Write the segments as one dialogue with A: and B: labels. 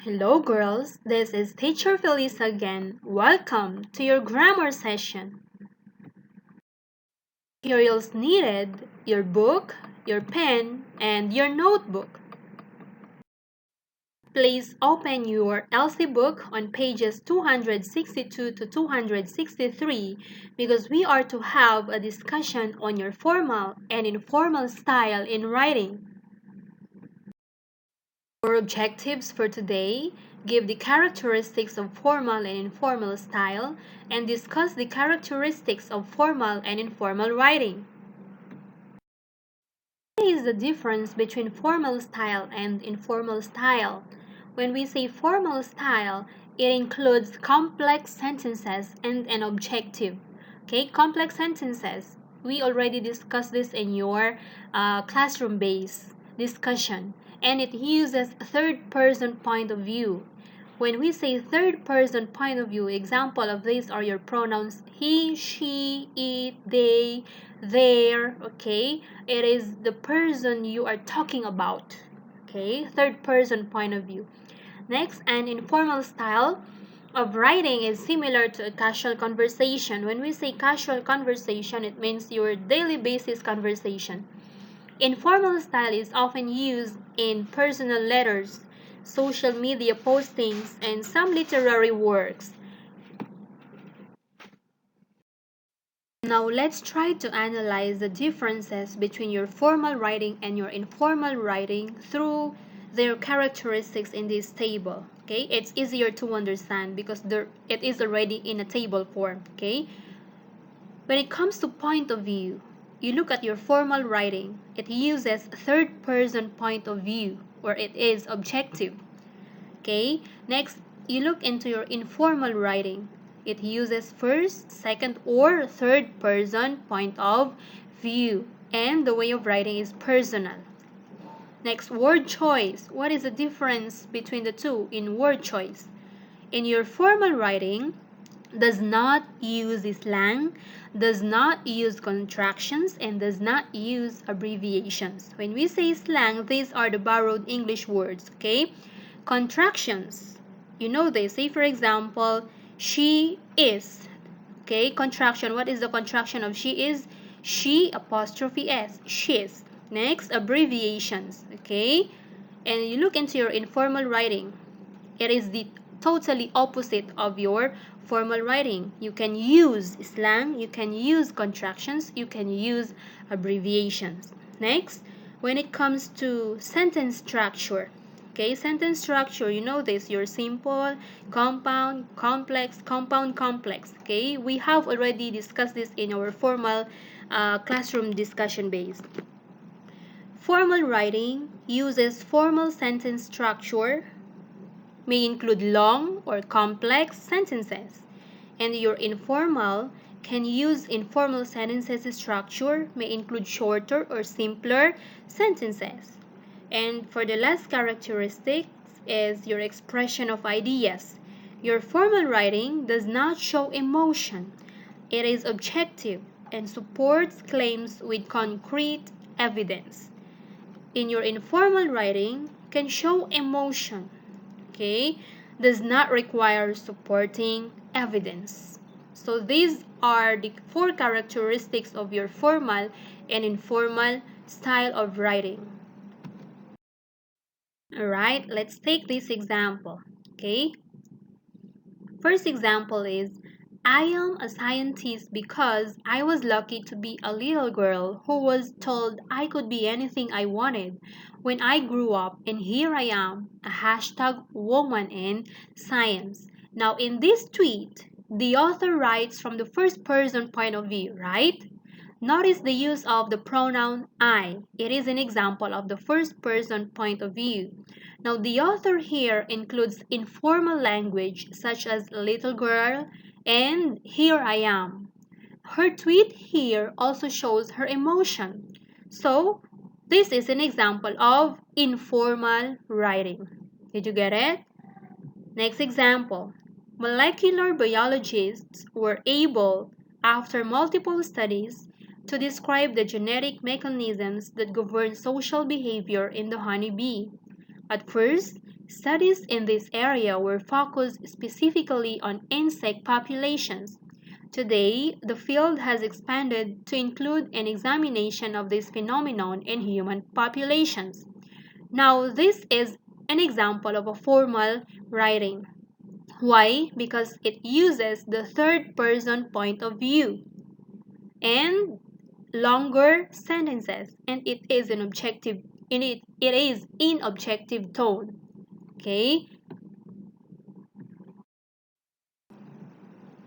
A: Hello girls, this is Teacher Felicia again. Welcome to your grammar session. Materials needed, your book, your pen, and your notebook. Please open your LC book on pages 262 to 263 because we are to have a discussion on your formal and informal style in writing. Our objectives for today: give the characteristics of formal and informal style and discuss the characteristics of formal and informal writing. What is the difference between formal style and informal style? When we say formal style, it includes complex sentences and an objective. Okay, complex sentences. We already discussed this in your classroom-based discussion. And it uses third-person point of view. When we say third-person point of view, example of these are your pronouns he, she, it, they, their, okay? It is the person you are talking about, okay? Third-person point of view. Next, an informal style of writing is similar to a casual conversation. When we say casual conversation, it means your daily basis conversation. Informal style is often used in personal letters, social media postings, and some literary works. Now let's try to analyze the differences between your formal writing and your informal writing through their characteristics in this table. Okay, it's easier to understand because it is already in a table form. Okay, when it comes to point of view, you look at your formal writing, it uses third-person point of view, or it is objective. Okay, next, you look into your informal writing. It uses first, second, or third-person point of view, and the way of writing is personal. Next, word choice. What is the difference between the two in word choice? In your formal writing, does not use slang, does not use contractions, and does not use abbreviations. When we say slang, these are the borrowed English words, okay? Contractions, you know they say, for example, she is, okay? Contraction, what is the contraction of she is? She apostrophe s, she's. Next, abbreviations, okay? And you look into your informal writing, it is the totally opposite of your formal writing. You can use slang, you can use contractions, you can use abbreviations. Next, when it comes to sentence structure, okay, sentence structure, you know this, your simple, compound, complex, compound, complex. Okay, we have already discussed this in our formal classroom discussion base. Formal writing uses formal sentence structure, may include long or complex sentences, and your informal can use informal sentences structure, may include shorter or simpler sentences. And for the last characteristics is your expression of ideas. Your formal writing does not show emotion. It is objective and supports claims with concrete evidence. In your informal writing, can show emotion, okay, does not require supporting evidence. So these are the four characteristics of your formal and informal style of writing. Alright, let's take this example. Okay, first example is, I am a scientist because I was lucky to be a little girl who was told I could be anything I wanted when I grew up, and here I am, a hashtag woman in science. Now in this tweet, the author writes from the first person point of view, right? Notice the use of the pronoun I. It is an example of the first person point of view. Now the author here includes informal language such as little girl and here I am. Her tweet here also shows her emotion. So this is an example of informal writing. Did you get it? Next example. Molecular biologists were able, after multiple studies, to describe the genetic mechanisms that govern social behavior in the honeybee. At first, Studies in this area were focused specifically on insect populations. Today, the field has expanded to include an examination of this phenomenon in human populations. Now, this is an example of a formal writing. Why? Because it uses the third person point of view and longer sentences, and it is an objective it is in objective tone. Okay?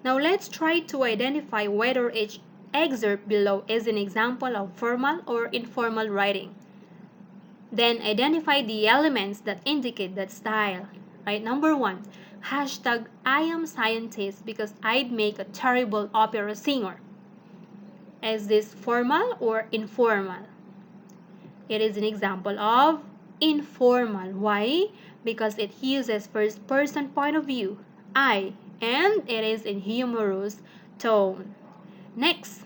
A: Now let's try to identify whether each excerpt below is an example of formal or informal writing. Then identify the elements that indicate that style. Right? Number one, hashtag I am scientist because I'd make a terrible opera singer. Is this formal or informal? It is an example of informal. Why? Because it uses first person point of view, I, and it is in humorous tone. Next,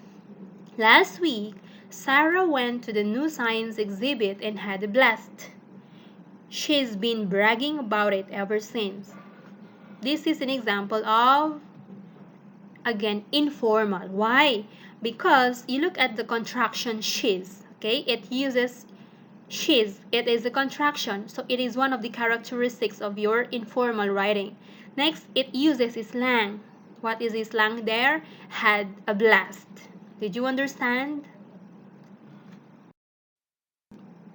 A: last week, Sarah went to the new science exhibit and had a blast. She's been bragging about it ever since. This is an example of, again, informal. Why? Because you look at the contraction she's, okay? It uses she's. It is a contraction, so it is one of the characteristics of your informal writing. Next, it uses slang. What is slang there? Had a blast. Did you understand?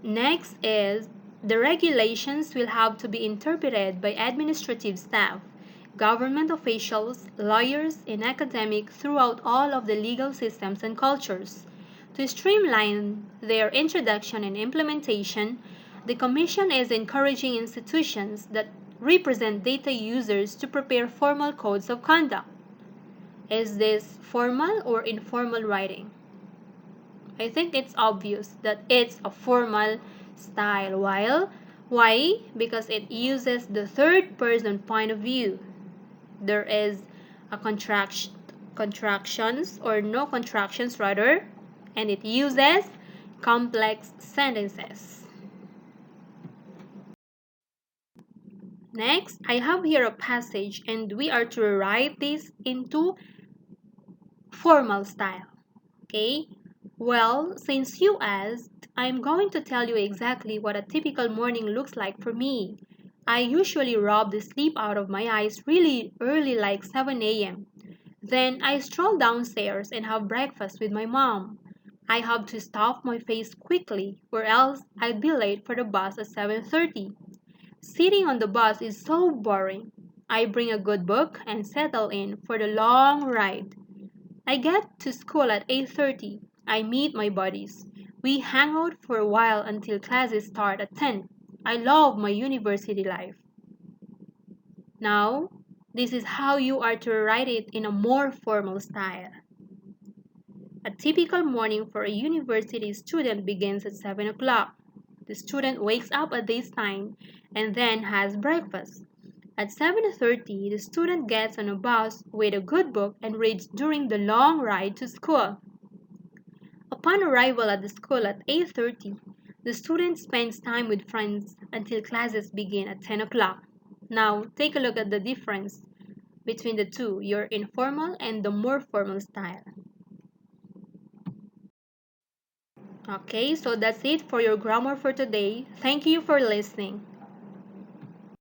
A: Next is the regulations will have to be interpreted by administrative staff, government officials, lawyers, and academics throughout all of the legal systems and cultures. To streamline their introduction and implementation, the Commission is encouraging institutions that represent data users to prepare formal codes of conduct. Is this formal or informal writing? I think it's obvious that it's a formal style. Why? Because it uses the third person point of view. There is a contractions or no contractions rather, and it uses complex sentences. Next, I have here a passage and we are to write this into formal style. Okay? Well, since you asked, I'm going to tell you exactly what a typical morning looks like for me. I usually rub the sleep out of my eyes really early, like 7 a.m. Then I stroll downstairs and have breakfast with my mom. I have to stuff my face quickly, or else I'd be late for the bus at 7:30. Sitting on the bus is so boring. I bring a good book and settle in for the long ride. I get to school at 8:30. I meet my buddies. We hang out for a while until classes start at 10. I love my university life. Now, this is how you are to write it in a more formal style. A typical morning for a university student begins at 7 o'clock. The student wakes up at this time and then has breakfast. At 7:30, the student gets on a bus with a good book and reads during the long ride to school. Upon arrival at the school at 8:30, the student spends time with friends until classes begin at 10 o'clock. Now, take a look at the difference between the two, your informal and the more formal style. Okay, so that's it for your grammar for today. Thank you for listening.